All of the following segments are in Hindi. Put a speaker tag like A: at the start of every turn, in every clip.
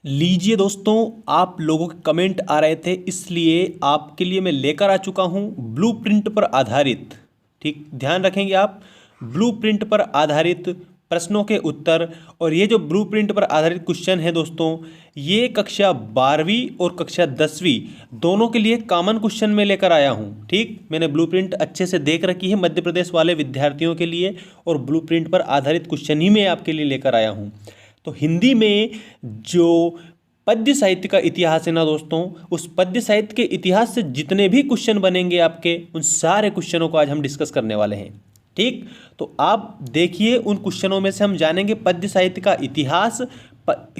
A: लीजिए दोस्तों, आप लोगों के कमेंट आ रहे थे, इसलिए आपके लिए मैं लेकर आ चुका हूं ब्लूप्रिंट पर आधारित। ठीक, ध्यान रखेंगे आप। ब्लूप्रिंट पर आधारित प्रश्नों के उत्तर। और ये जो ब्लूप्रिंट पर आधारित क्वेश्चन है दोस्तों, ये कक्षा 12वीं और कक्षा 10वीं दोनों के लिए कॉमन क्वेश्चन में लेकर आया हूं। ठीक, मैंने ब्लूप्रिंट अच्छे से देख रखी है मध्य प्रदेश वाले विद्यार्थियों के लिए, और ब्लूप्रिंट पर आधारित क्वेश्चन ही मैं आपके लिए लेकर आया हूं। तो हिंदी में जो पद्य साहित्य का इतिहास है ना दोस्तों, उस पद्य साहित्य के इतिहास से जितने भी क्वेश्चन बनेंगे आपके, उन सारे क्वेश्चनों को आज हम डिस्कस करने वाले हैं। ठीक, तो आप देखिए, उन क्वेश्चनों में से हम जानेंगे पद्य साहित्य का इतिहास,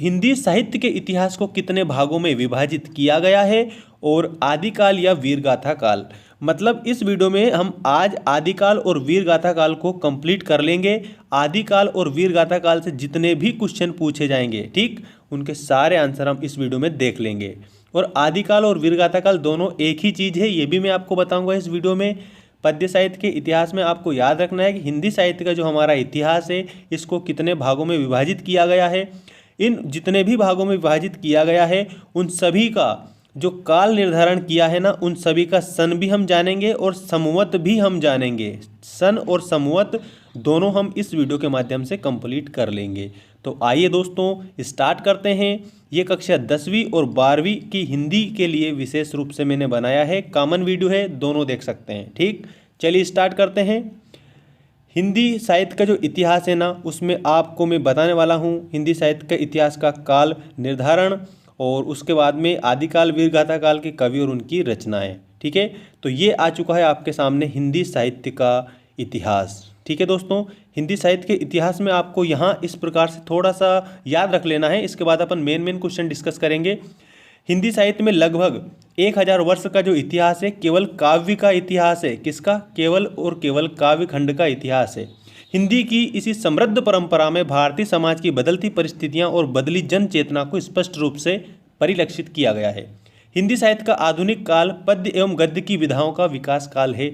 A: हिंदी साहित्य के इतिहास को कितने भागों में विभाजित किया गया है, और आदिकाल या वीरगाथा काल। मतलब इस वीडियो में हम आज आदिकाल और वीरगाथा काल को कंप्लीट कर लेंगे। आदिकाल और वीरगाथा काल से जितने भी क्वेश्चन पूछे जाएंगे, ठीक, उनके सारे आंसर हम इस वीडियो में देख लेंगे। और आदिकाल और वीरगाथा काल दोनों एक ही चीज़ है, ये भी मैं आपको बताऊंगा इस वीडियो में। पद्य साहित्य के इतिहास में आपको याद रखना है कि हिंदी साहित्य का जो हमारा इतिहास है, इसको कितने भागों में विभाजित किया गया है। इन जितने भी भागों में विभाजित किया गया है, उन सभी का जो काल निर्धारण किया है ना, उन सभी का सन भी हम जानेंगे और संवत भी हम जानेंगे। सन और संवत दोनों हम इस वीडियो के माध्यम से कंप्लीट कर लेंगे। तो आइए दोस्तों, स्टार्ट करते हैं। ये कक्षा 10वीं और 12वीं की हिंदी के लिए विशेष रूप से मैंने बनाया है, कॉमन वीडियो है, दोनों देख सकते हैं। ठीक, चलिए स्टार्ट करते हैं। हिंदी साहित्य का जो इतिहास है ना, उसमें आपको मैं बताने वाला हूँ हिंदी साहित्य के इतिहास का काल निर्धारण, और उसके बाद में आदिकाल वीरगाथा काल के कवि और उनकी रचनाएं। ठीक है, तो ये आ चुका है आपके सामने हिंदी साहित्य का इतिहास। ठीक है दोस्तों, हिंदी साहित्य के इतिहास में आपको यहाँ इस प्रकार से थोड़ा सा याद रख लेना है। इसके बाद अपन मेन क्वेश्चन डिस्कस करेंगे। हिंदी साहित्य में लगभग 1000 वर्ष का जो इतिहास है, केवल काव्य का इतिहास है। किसका? केवल और केवल काव्य खंड का इतिहास है। हिंदी की इसी समृद्ध परंपरा में भारतीय समाज की बदलती परिस्थितियां और बदली जन चेतना को स्पष्ट रूप से परिलक्षित किया गया है। हिंदी साहित्य का आधुनिक काल पद्य एवं गद्य की विधाओं का विकास काल है।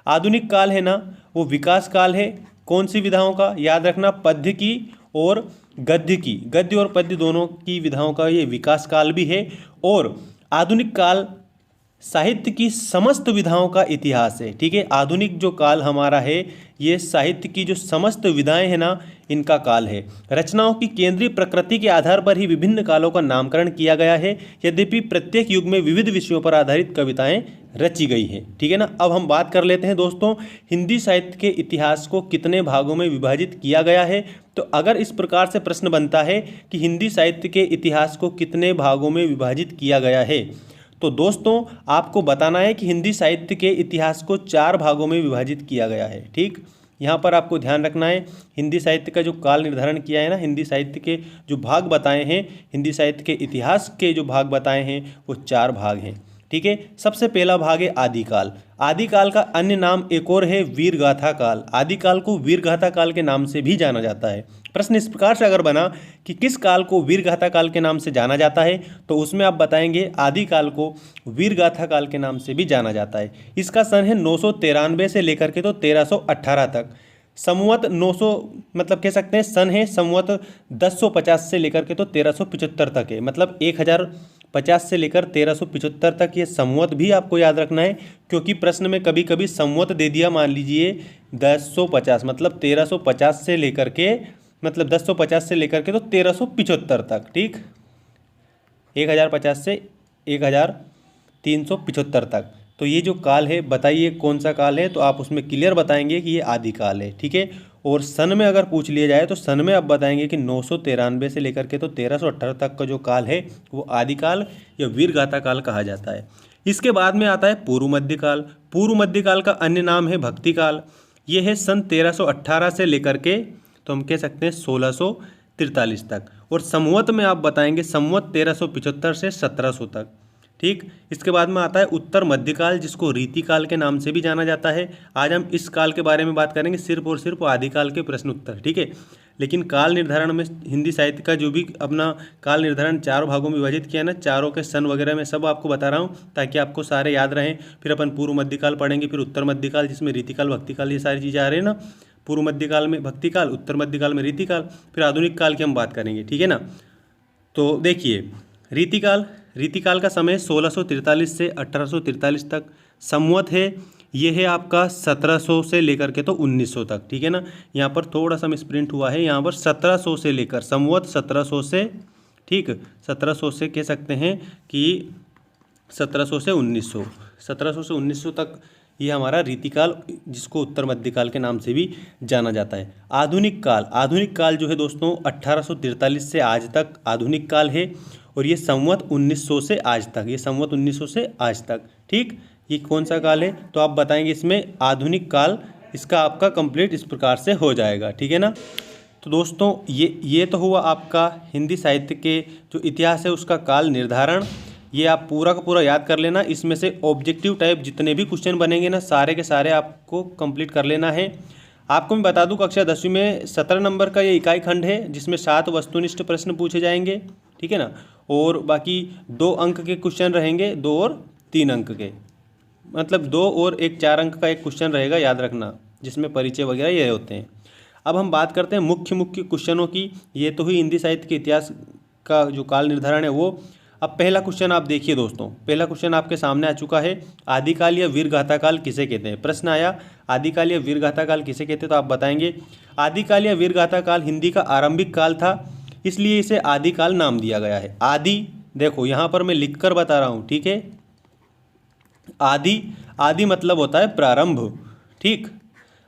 A: आधुनिक काल है ना, वो विकास काल है। कौन सी विधाओं का? याद रखना, पद्य की और गद्य की। गद्य और पद्य दोनों की विधाओं का ये विकास काल भी है। और आधुनिक काल साहित्य की समस्त विधाओं का इतिहास है। ठीक है, आधुनिक जो काल हमारा है, ये साहित्य की जो समस्त विधाएं हैं ना, इनका काल है। रचनाओं की केंद्रीय प्रकृति के आधार पर ही विभिन्न कालों का नामकरण किया गया है। यद्यपि प्रत्येक युग में विविध विषयों पर आधारित कविताएं रची गई हैं। ठीक है ना। अब हम बात कर लेते हैं दोस्तों, हिंदी साहित्य के इतिहास को कितने भागों में विभाजित किया गया है। तो अगर इस प्रकार से प्रश्न बनता है कि हिंदी साहित्य के इतिहास को कितने भागों में विभाजित किया गया है, तो दोस्तों आपको बताना है कि हिंदी साहित्य के इतिहास को 4 भागों में विभाजित किया गया है। ठीक, यहाँ पर आपको ध्यान रखना है। हिंदी साहित्य का जो काल निर्धारण किया है ना, हिंदी साहित्य के जो भाग बताए हैं, हिंदी साहित्य के इतिहास के जो भाग बताए हैं, वो 4 भाग हैं। ठीक है, सबसे पहला भाग है आदिकाल। आदिकाल का अन्य नाम एक और है वीरगाथा काल। आदिकाल को वीरगाथा काल के नाम से भी जाना जाता है। प्रश्न इस प्रकार से अगर बना कि किस काल को वीरगाथा काल के नाम से जाना जाता है, तो उसमें आप बताएंगे आदिकाल को वीरगाथा काल के नाम से भी जाना जाता है। इसका सन है 993 से लेकर के तो 1318 तक। संवत 900 मतलब कह सकते हैं सन है संवत 1050 से लेकर के तो 1375 तक है। मतलब 1050 से लेकर 1375 तक ये संवत भी आपको याद रखना है, क्योंकि प्रश्न में कभी कभी संवत दे दिया, मान लीजिए 1050, मतलब 1350 से लेकर के, मतलब 1050 से लेकर के तो 1375 तक। ठीक, 1050 से 1375 तक। तो ये जो काल है, बताइए कौन सा काल है, तो आप उसमें क्लियर बताएंगे कि ये आदिकाल है। ठीक है, और सन में अगर पूछ लिया जाए तो सन में आप बताएंगे कि 993 से लेकर के तो 1318 तक का जो काल है, वो आदिकाल या वीरगाथा काल कहा जाता है। इसके बाद में आता है पूर्व मध्यकाल। पूर्व मध्यकाल का अन्य नाम है भक्तिकाल। ये है सन 1318 से लेकर के तो हम कह सकते हैं 1643 तक। और संवत में आप बताएंगे संवत 1375 से 1700 तक। ठीक, इसके बाद में आता है उत्तर मध्यकाल, जिसको रीतिकाल के नाम से भी जाना जाता है। आज हम इस काल के बारे में बात करेंगे, सिर्फ और सिर्फ आदिकाल के प्रश्न उत्तर। ठीक है, लेकिन काल निर्धारण में हिंदी साहित्य का जो भी अपना काल निर्धारण 4 भागों में विभाजित किया ना, चारों के सन वगैरह में सब आपको बता रहा हूँ ताकि आपको सारे याद रहें। फिर अपन पूर्व मध्यकाल पढ़ेंगे, फिर उत्तर मध्यकाल जिसमें रीतिकाल भक्तिकाल ये सारी चीज़ें आ रही है ना। पूर्व मध्यकाल में भक्तिकाल, उत्तर मध्यकाल में रीतिकाल, फिर आधुनिक काल की हम बात करेंगे। ठीक है ना। तो देखिए, रीतिकाल का समय 1643 से 1843 तक। संवत है, ये है आपका 1700 से लेकर के तो 1900 तक, ठीक है ना। यहाँ पर थोड़ा सा मिसप्रिंट हुआ है, यहाँ पर 1700 से लेकर संवत 1700 से, ठीक, 1700 से कह सकते हैं कि 1700 से 1900, 1700 से 1900 तक ये हमारा रीतिकाल, जिसको उत्तर मध्यकाल के नाम से भी जाना जाता है। आधुनिक काल जो है दोस्तों 1843 से आज तक आधुनिक काल है, और ये संवत 1900 से आज तक, ये संवत 1900 से आज तक, ठीक। ये कौन सा काल है तो आप बताएंगे इसमें आधुनिक काल, इसका आपका कंप्लीट इस प्रकार से हो जाएगा, ठीक है ना। तो दोस्तों ये तो हुआ आपका हिंदी साहित्य के जो इतिहास है उसका काल निर्धारण। ये आप पूरा का पूरा याद कर लेना। इसमें से ऑब्जेक्टिव टाइप जितने भी क्वेश्चन बनेंगे ना, सारे के सारे आपको कंप्लीट कर लेना है। आपको मैं बता दूं कक्षा 10वीं में 17 नंबर का ये इकाई खंड है, जिसमें 7 वस्तुनिष्ठ प्रश्न पूछे जाएंगे, ठीक है ना। और बाकी 2 अंक के क्वेश्चन रहेंगे, 2 और 3 अंक के, मतलब 2 और 1 4 अंक का एक क्वेश्चन रहेगा, याद रखना, जिसमें परिचय वगैरह ये होते हैं। अब हम बात करते हैं मुख्य क्वेश्चनों की। ये तो हुई हिंदी साहित्य के इतिहास का जो काल निर्धारण है वो। अब पहला क्वेश्चन आप देखिए दोस्तों, पहला क्वेश्चन आपके सामने आ चुका है, आदिकाल या वीरगाथा काल किसे कहते हैं। प्रश्न आया आदिकाल या वीरगाथा काल किसे कहते हैं, तो आप बताएंगे आदिकाल या वीरगाथा काल हिंदी का आरंभिक काल था, इसलिए इसे आदिकाल नाम दिया गया है। आदि, देखो यहाँ पर मैं लिखकर बता रहा हूँ, ठीक है। आदि मतलब होता है प्रारंभ, ठीक।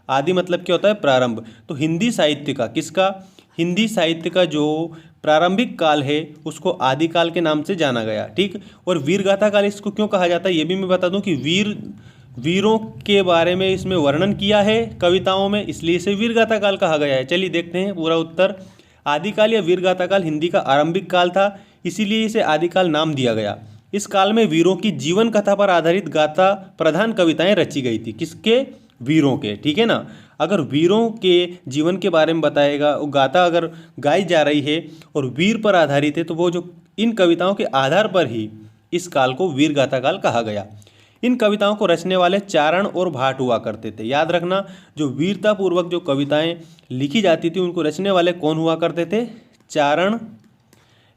A: आदि मतलब क्या होता है, प्रारंभ। तो हिंदी साहित्य का, किसका, हिंदी साहित्य का जो प्रारंभिक काल है उसको आदिकाल के नाम से जाना गया, ठीक। और वीरगाथा काल इसको क्यों कहा जाता है ये भी मैं बता दूं कि वीरों के बारे में इसमें वर्णन किया है कविताओं में, इसलिए इसे वीरगाथा काल कहा गया है। चलिए देखते हैं पूरा उत्तर। आदिकाल या वीरगाथा काल हिंदी का आरंभिक काल था, इसीलिए इसे आदिकाल नाम दिया गया। इस काल में वीरों की जीवन कथा पर आधारित गाथा प्रधान कविताएं रची गई थी। किसके, वीरों के, ठीक है ना। अगर वीरों के जीवन के बारे में बताएगा, वो गाथा अगर गाई जा रही है और वीर पर आधारित है, तो वो जो इन कविताओं के आधार पर ही इस काल को वीरगाथा काल कहा गया। इन कविताओं को रचने वाले चारण और भाट हुआ करते थे। याद रखना, जो वीरतापूर्वक जो कविताएं लिखी जाती थी उनको रचने वाले कौन हुआ करते थे, चारण,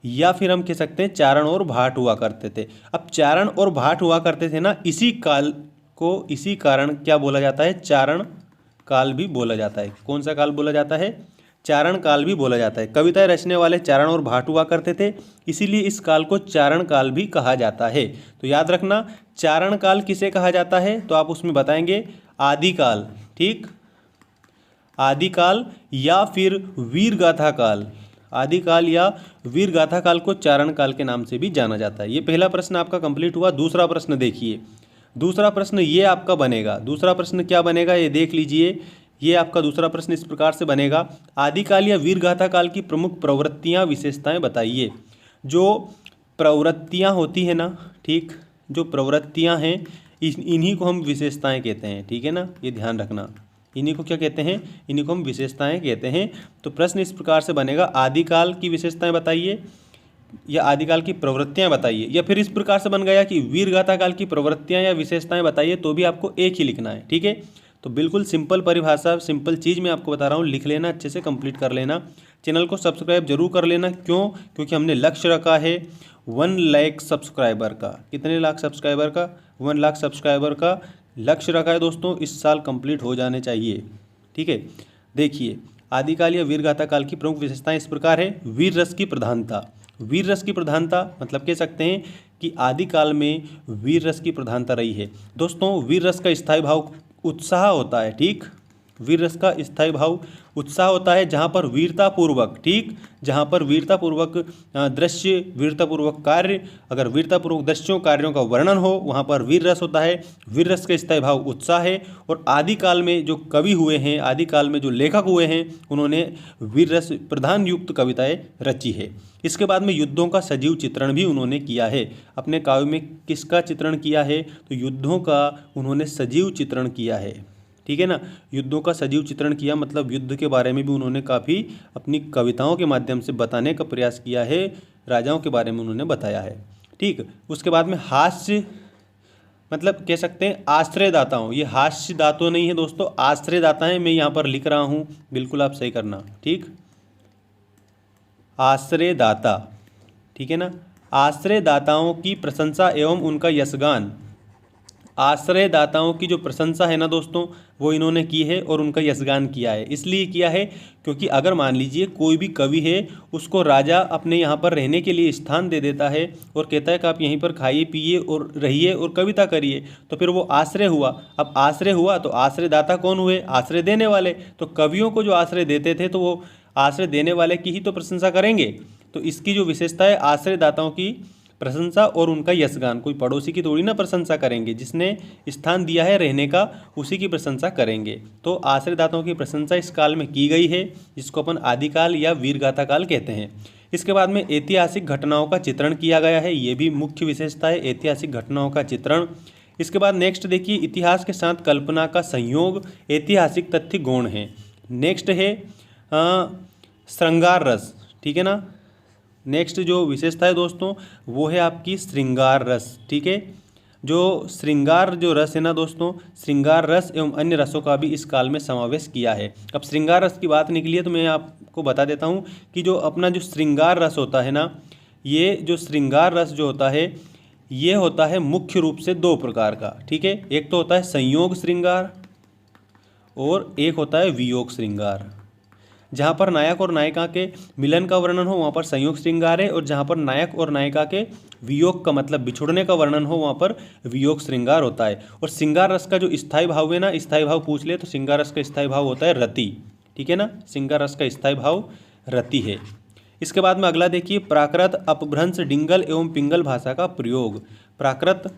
A: या फिर हम कह सकते हैं चारण और भाट हुआ करते थे। अब चारण और भाट हुआ करते थे ना, इसी काल को इसी कारण क्या बोला जाता है, चारण काल भी बोला जाता है। कौन सा काल बोला जाता है, चारण काल भी बोला जाता है। कविताएं रचने वाले चारण और भाट हुआ करते थे, इसीलिए इस काल को चारण काल भी कहा जाता है। तो याद रखना, चारण काल किसे कहा जाता है, तो आप उसमें बताएंगे आदिकाल, ठीक, आदिकाल या फिर वीरगाथा काल। आदिकाल या वीरगाथा काल को चारण काल के नाम से भी जाना जाता है। ये पहला प्रश्न आपका कंप्लीट हुआ। दूसरा प्रश्न देखिए, दूसरा प्रश्न ये आपका बनेगा। दूसरा प्रश्न क्या बनेगा ये देख लीजिए। ये आपका दूसरा प्रश्न इस प्रकार से बनेगा, आदिकाल या वीरगाथा काल की प्रमुख प्रवृत्तियां विशेषताएं बताइए। जो प्रवृत्तियां होती है ना, ठीक, जो प्रवृत्तियां हैं इन्हीं को हम विशेषताएं कहते हैं, ठीक है ना, ये ध्यान रखना। इन्हीं को क्या कहते हैं, इन्हीं को हम विशेषताएं कहते हैं। तो प्रश्न इस प्रकार से बनेगा, आदिकाल की विशेषताएं बताइए या आदिकाल की प्रवृत्तियां बताइए, या फिर इस प्रकार से बन गया कि वीरगाथा काल की प्रवृत्तियां या विशेषताएं बताइए, तो भी आपको एक ही लिखना है, ठीक है। तो बिल्कुल सिंपल परिभाषा, सिंपल चीज़ मैं आपको बता रहा हूँ, लिख लेना, अच्छे से कंप्लीट कर लेना। चैनल को सब्सक्राइब जरूर कर लेना। क्यों, क्योंकि हमने लक्ष्य रखा है 1 लाख सब्सक्राइबर का। कितने लाख सब्सक्राइबर का, 1 लाख सब्सक्राइबर का लक्ष्य रखा है दोस्तों, इस साल कंप्लीट हो जाने चाहिए, ठीक है। देखिए, आदिकाल या वीरगाथा काल की प्रमुख विशेषताएं इस प्रकार है। वीर रस की प्रधानता, वीर रस की प्रधानता मतलब कह सकते हैं कि आदिकाल में वीर रस की प्रधानता रही है। दोस्तों, वीर रस का स्थायी भाव उत्साह होता है, ठीक, वीर रस का स्थायी भाव उत्साह होता है, जहाँ पर वीरतापूर्वक, ठीक, जहाँ पर वीरतापूर्वक दृश्य, वीरतापूर्वक कार्य, अगर वीरतापूर्वक दृश्यों कार्यों का वर्णन हो वहाँ पर वीर रस होता है। वीर रस का स्थायी भाव उत्साह है। और आदिकाल में जो कवि हुए हैं, आदिकाल में जो लेखक हुए हैं, उन्होंने वीर रस प्रधान युक्त कविताएं रची है। इसके बाद में युद्धों का सजीव चित्रण भी उन्होंने किया है। अपने काव्य में किसका चित्रण किया है, तो युद्धों का उन्होंने सजीव चित्रण किया है, ठीक है ना। युद्धों का सजीव चित्रण किया मतलब युद्ध के बारे में भी उन्होंने काफ़ी अपनी कविताओं के माध्यम से बताने का प्रयास किया है, राजाओं के बारे में उन्होंने बताया है, ठीक। उसके बाद में हास्य मतलब कह सकते हैं आश्रयदाताओं, ये हास्यदाता नहीं है दोस्तों, आश्रयदाता हैं, मैं यहाँ पर लिख रहा हूँ, बिल्कुल आप सही करना, ठीक। आश्रयदाता, ठीक है ना। आश्रयदाताओं की प्रशंसा एवं उनका यशगान, आश्रयदाताओं की जो प्रशंसा है ना दोस्तों वो इन्होंने की है और उनका यशगान किया है। इसलिए किया है क्योंकि अगर मान लीजिए कोई भी कवि है, उसको राजा अपने यहाँ पर रहने के लिए स्थान दे देता है और कहता है कि आप यहीं पर खाइए पिए और रहिए और कविता करिए, तो फिर वो आश्रय हुआ। अब आश्रय हुआ तो आश्रयदाता कौन हुए? आश्रय देने वाले। तो कवियों को जो आश्रय देते थे तो वो आश्रय देने वाले की ही तो प्रशंसा करेंगे। तो इसकी जो विशेषता है, आश्रयदाताओं की प्रशंसा और उनका यशगान। कोई पड़ोसी की थोड़ी ना प्रशंसा करेंगे, जिसने स्थान दिया है रहने का उसी की प्रशंसा करेंगे। तो आश्रयदाताओं की प्रशंसा इस काल में की गई है, जिसको अपन आदिकाल या वीरगाथा काल कहते हैं। इसके बाद में ऐतिहासिक घटनाओं का चित्रण किया गया है, ये भी मुख्य विशेषता है, ऐतिहासिक घटनाओं का चित्रण। इसके बाद नेक्स्ट देखिए, इतिहास के साथ कल्पना का संयोग, ऐतिहासिक तथ्य गौण है। नेक्स्ट है श्रृंगार रस, ठीक है ना। नेक्स्ट जो विशेषता है दोस्तों वो है आपकी श्रृंगार रस, ठीक है। जो श्रृंगार जो रस है ना दोस्तों, श्रृंगार रस एवं अन्य रसों का भी इस काल में समावेश किया है। अब श्रृंगार रस की बात निकली है तो मैं आपको बता देता हूँ कि जो अपना जो श्रृंगार रस होता है ना, ये जो श्रृंगार रस जो होता है ये होता है मुख्य रूप से दो प्रकार का, ठीक है। एक तो होता है संयोग श्रृंगार और एक होता है वियोग श्रृंगार। जहाँ पर नायक और नायिका के मिलन का वर्णन हो वहाँ पर संयोग श्रृंगार है, और जहाँ पर नायक और नायिका के वियोग का मतलब बिछुड़ने का वर्णन हो वहाँ पर वियोग श्रृंगार होता है। और श्रृंगार रस का जो स्थायी भाव है ना, स्थायी भाव पूछ ले तो श्रृंगार रस का स्थायी भाव होता है रति, ठीक है ना। श्रृंगार रस का स्थायी भाव रति है। इसके बाद में अगला देखिए, प्राकृत, अपभ्रंश, डिंगल एवं पिंगल भाषा का प्रयोग। प्राकृत,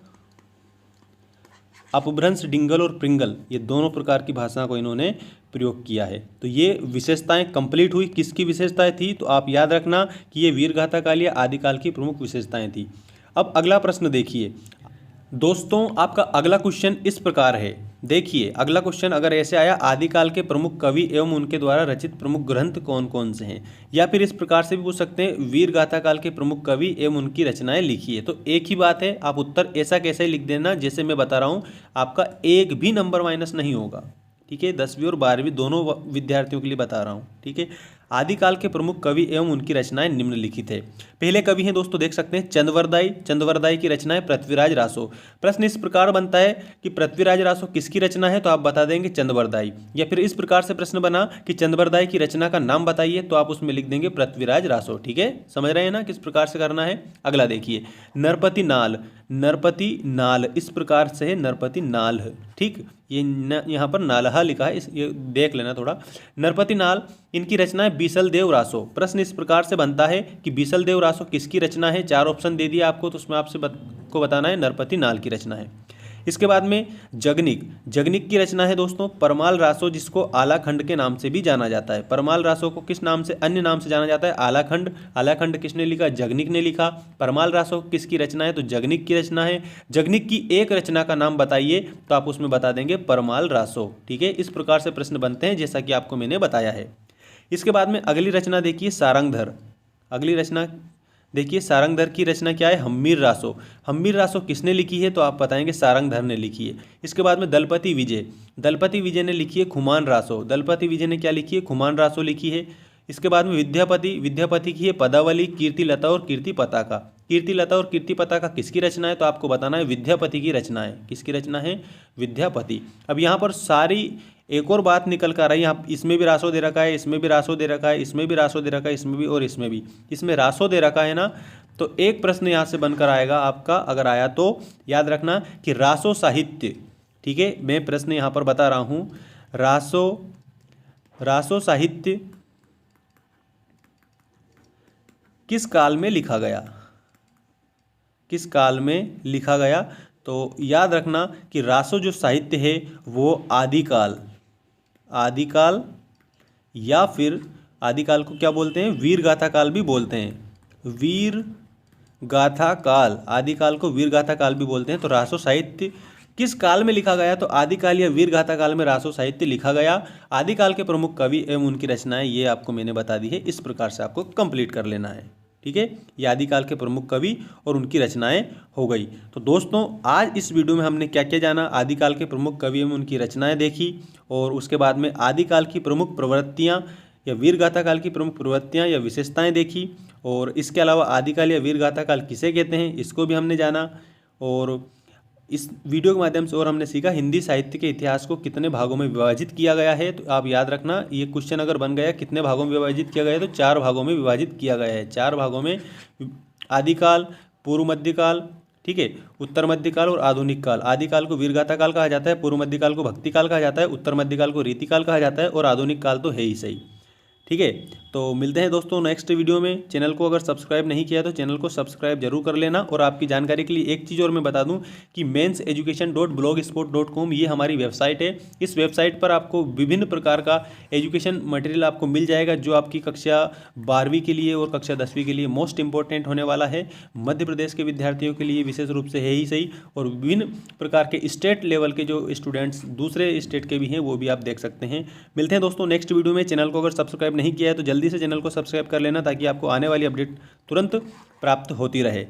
A: अपभ्रंश, डिंगल और पिंगल ये दोनों प्रकार की भाषा को इन्होंने प्रयोग किया है। तो ये विशेषताएं कंप्लीट हुई। किसकी विशेषताएं थी? तो आप याद रखना कि ये वीरगाथा काल या आदिकाल की प्रमुख विशेषताएं थी। अब अगला प्रश्न देखिए दोस्तों, आपका अगला क्वेश्चन इस प्रकार है। देखिए अगला क्वेश्चन अगर ऐसे आया, आदिकाल के प्रमुख कवि एवं उनके द्वारा रचित प्रमुख ग्रंथ कौन कौन से हैं, या फिर इस प्रकार से भी पूछ सकते हैं, वीरगाथा काल के प्रमुख कवि एवं उनकी रचनाएं लिखिए। तो एक ही बात है, आप उत्तर ऐसा कैसे लिख देना जैसे मैं बता रहा हूँ, आपका एक भी नंबर माइनस नहीं होगा, ठीक है। 10वीं और 12वीं दोनों विद्यार्थियों के लिए बता रहा हूँ, ठीक है। आदिकाल के प्रमुख कवि एवं उनकी रचनाएं निम्नलिखित है। पहले कवि हैं दोस्तों, देख सकते हैं चंद्रवरदाई। चंद्रवरदाई की रचना है पृथ्वीराज रासो। प्रश्न इस प्रकार बनता है कि पृथ्वीराज रासो किसकी रचना है, तो आप बता देंगे चंद्रवरदाई। या फिर इस प्रकार से प्रश्न बना कि चंद्रवरदाई की रचना का नाम बताइए, तो आप उसमें लिख देंगे पृथ्वीराज रासो, ठीक है। समझ रहे हैं ना किस प्रकार से करना है। अगला देखिए, नरपति नाल। नरपति नाल इस प्रकार से है, नरपति नाल, ठीक। ये यहाँ पर नालहा लिखा है, ये देख लेना थोड़ा। नरपति नाल इनकी रचना है बीसल देव रासो। प्रश्न इस प्रकार से बनता है कि बीसल देव रासो किसकी रचना है। 4 ऑप्शन दे दिया आपको, तो उसमें आपसे को बताना है नरपति नाल की रचना है। इसके बाद में जगनिक। जगनिक की रचना है दोस्तों परमाल रासो, जिसको आलाखंड के नाम से भी जाना जाता है। परमाल रासो को किस नाम से, अन्य नाम से जाना जाता है, आलाखंड। आलाखंड किसने लिखा? जगनिक ने लिखा। परमाल रासो किसकी रचना है, तो जगनिक की रचना है। जगनिक की एक रचना का नाम बताइए, तो आप उसमें बता देंगे परमाल रासो, ठीक है। इस प्रकार से प्रश्न बनते हैं जैसा कि आपको मैंने बताया है। इसके बाद में अगली रचना देखिए सारंगधर। अगली रचना देखिए सारंगधर की रचना क्या है, हम्मीर रासो। हम्मीर रासो किसने लिखी है, तो आप बताएंगे सारंगधर ने लिखी है। इसके बाद में दलपति विजय। दलपति विजय ने लिखी है खुमान रासो। दलपति विजय ने क्या लिखी है, खुमान रासो लिखी है। इसके बाद में विद्यापति। विद्यापति की है पदावली, कीर्तिलता और कीर्ति पताका। कीर्तिलता और कीर्ति पताका किसकी रचना है, तो आपको बताना है विद्यापति की रचना है। किसकी रचना है, विद्यापति। अब यहाँ पर सारी एक और बात निकल कर आ रही है, यहाँ इसमें भी रासो दे रखा है, इसमें भी रासो दे रखा है, इसमें भी रासो दे रखा है, इसमें भी और इसमें भी। इसमें रासो दे रखा है ना, तो एक प्रश्न यहाँ से बनकर आएगा आपका, अगर आया तो याद रखना कि रासो साहित्य, ठीक है। मैं प्रश्न यहाँ पर बता रहा हूँ, रासो साहित्य किस काल में लिखा गया, किस काल में लिखा गया। तो याद रखना कि रासो जो साहित्य है वो आदिकाल या फिर आदिकाल को क्या बोलते हैं, वीरगाथा काल भी बोलते हैं। वीरगाथा काल, आदिकाल को वीरगाथा काल भी बोलते हैं। तो रासो साहित्य किस काल में लिखा गया, तो आदिकाल या वीरगाथा काल में रासो साहित्य लिखा गया। आदिकाल के प्रमुख कवि एवं उनकी रचनाएं ये आपको मैंने बता दी है। इस प्रकार से आपको कंप्लीट कर लेना है, ठीक है। ये आदिकाल के प्रमुख कवि और उनकी रचनाएं हो गई। तो दोस्तों आज इस वीडियो में हमने क्या क्या जाना, आदिकाल के प्रमुख कवि एवं उनकी रचनाएं देखी, और उसके बाद में आदिकाल की प्रमुख प्रवृत्तियां या वीरगाथा काल की प्रमुख प्रवृत्तियाँ या विशेषताएँ देखी, और इसके अलावा आदिकाल या वीरगाथा काल किसे कहते हैं इसको भी हमने जाना। और इस वीडियो के माध्यम से और हमने सीखा हिंदी साहित्य के इतिहास को कितने भागों में विभाजित किया गया है। तो आप याद रखना, ये क्वेश्चन अगर बन गया कितने भागों में विभाजित किया गया है, तो 4 भागों में विभाजित किया गया है। 4 भागों में, आदिकाल, पूर्व मध्यकाल, ठीक है, उत्तर मध्यकाल और आधुनिक काल। आदिकाल को वीरगाथा काल कहा जाता है, पूर्व मध्यकाल को भक्ति काल कहा जाता है, उत्तर मध्यकाल को रीतिकाल कहा जाता है, और आधुनिक काल तो है ही सही। ठीक है, तो मिलते हैं दोस्तों नेक्स्ट वीडियो में। चैनल को अगर सब्सक्राइब नहीं किया तो चैनल को सब्सक्राइब जरूर कर लेना। और आपकी जानकारी के लिए एक चीज़ और मैं बता दूं कि menseducation.blogspot.com ये हमारी वेबसाइट है। इस वेबसाइट पर आपको विभिन्न प्रकार का एजुकेशन मटेरियल आपको मिल जाएगा, जो आपकी कक्षा 12वीं के लिए और कक्षा 10वीं के लिए मोस्ट इंपॉर्टेंट होने वाला है। मध्य प्रदेश के विद्यार्थियों के लिए विशेष रूप से है ही सही, और विभिन्न प्रकार के स्टेट लेवल के जो स्टूडेंट्स दूसरे स्टेट के भी हैं वो भी आप देख सकते हैं। मिलते हैं दोस्तों नेक्स्ट वीडियो में। चैनल को अगर सब्सक्राइब नहीं किया है तो जल्दी से चैनल को सब्सक्राइब कर लेना, ताकि आपको आने वाली अपडेट तुरंत प्राप्त होती रहे।